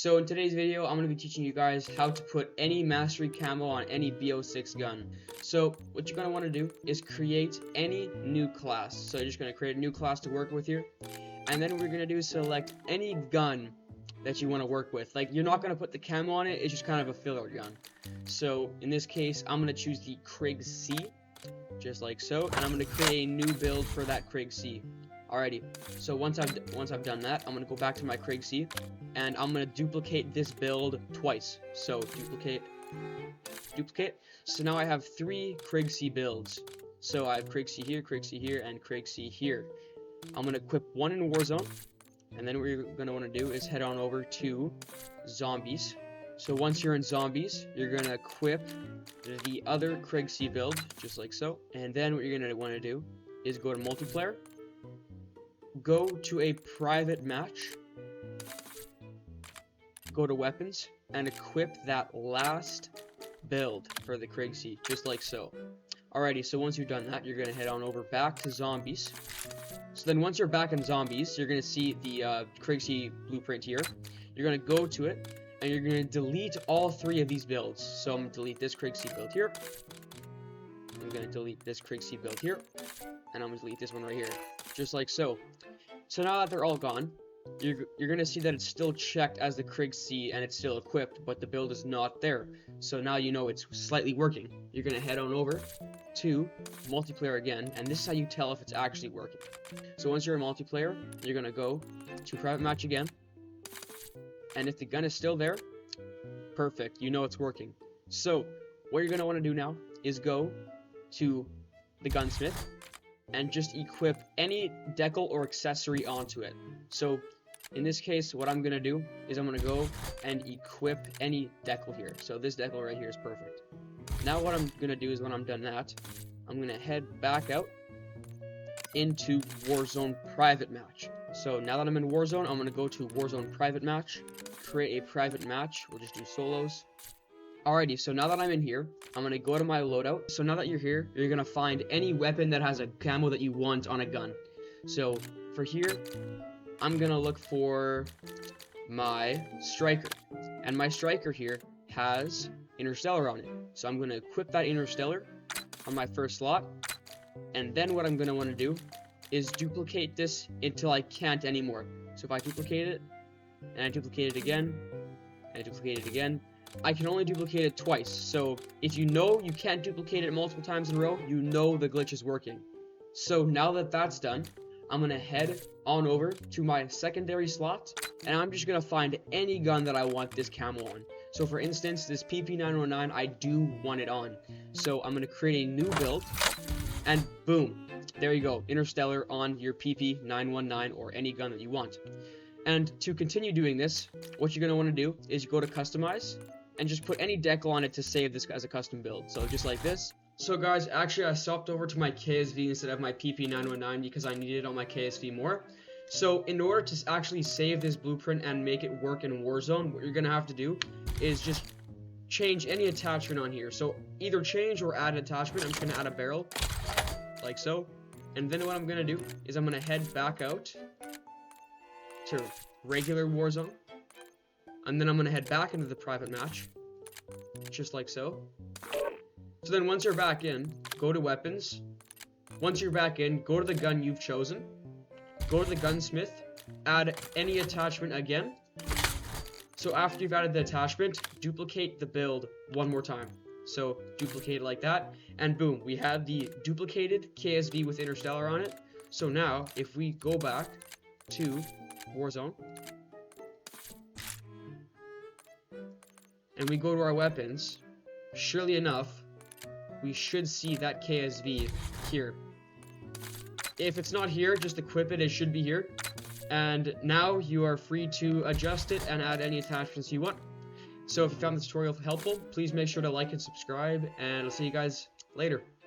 So in today's video, I'm going to be teaching you guys how to put any mastery camo on any BO6 gun. So what you're going to want to do is create any new class. So you're just going to create a new class to work with here. And then what we're going to do is select any gun that you want to work with. Like, you're not going to put the camo on it, it's just kind of a filler gun. So in this case, I'm going to choose the Krig C, just like so. And I'm going to create a new build for that Krig C. Alrighty, so once I've done that, I'm gonna go back to my Krig C, and I'm gonna duplicate this build twice. So duplicate. So now I have 3 Krig C builds. So I have Krig C here, and Krig C here. I'm gonna equip one in Warzone, and then what you're gonna want to do is head on over to Zombies. So once you're in Zombies, you're gonna equip the other Krig C build, just like so. And then what you're gonna want to do is go to Multiplayer. Go to a private match, go to weapons, and equip that last build for the Krig C, just like so. Alrighty, so once you've done that, you're going to head on over back to Zombies. So then once you're back in Zombies, you're going to see the Krig C blueprint here. You're going to go to it, and you're going to delete all 3 of these builds. So I'm going to delete this Krig C build here. I'm going to delete this Krig C build here. And I'm going to delete this one right here, just like so. So now that they're all gone, you're going to see that it's still checked as the Krig C and it's still equipped, but the build is not there. So now you know it's slightly working. You're going to head on over to Multiplayer again, and this is how you tell if it's actually working. So once you're in Multiplayer, you're going to go to Private Match again, and if the gun is still there, perfect, you know it's working. So what you're going to want to do now is go to the gunsmith and just equip any decal or accessory onto it. So in this case, what I'm gonna do is I'm gonna go and equip any decal here. So this decal right here is perfect. Now what I'm gonna do is, when I'm done that, I'm gonna head back out into Warzone private match. So now that I'm in Warzone, I'm gonna go to Warzone private match, create a private match. We'll just do solos. Alrighty, so now that I'm in here, I'm going to go to my loadout. So now that you're here, you're going to find any weapon that has a camo that you want on a gun. So for here, I'm going to look for my striker. And my striker here has Interstellar on it. So I'm going to equip that Interstellar on my first slot. And then what I'm going to want to do is duplicate this until I can't anymore. So if I duplicate it, and I duplicate it again, and I duplicate it again, I can only duplicate it twice. So if you know you can't duplicate it multiple times in a row, you know the glitch is working. So now that that's done, I'm going to head on over to my secondary slot, and I'm just going to find any gun that I want this camo on. So for instance, this PP919, I do want it on. So I'm going to create a new build, and boom, there you go, Interstellar on your PP919 or any gun that you want. And to continue doing this, what you're going to want to do is go to Customize, and just put any decal on it to save this as a custom build. So just like this. So guys, actually I swapped over to my KSV instead of my PP919 because I needed it on my KSV more. So in order to actually save this blueprint and make it work in Warzone, what you're going to have to do is just change any attachment on here. So either change or add an attachment. I'm just going to add a barrel, like so. And then what I'm going to do is I'm going to head back out to regular Warzone. And then I'm going to head back into the private match, just like so. So then once you're back in, go to weapons. Once you're back in, go to the gun you've chosen. Go to the gunsmith, add any attachment again. So after you've added the attachment, duplicate the build one more time. So duplicate it like that, and boom, we have the duplicated KSV with Interstellar on it. So now, if we go back to Warzone, and we go to our weapons, surely enough, we should see that KSV here. If it's not here, just equip it, it should be here. And now you are free to adjust it and add any attachments you want. So if you found this tutorial helpful, please make sure to like and subscribe, and I'll see you guys later.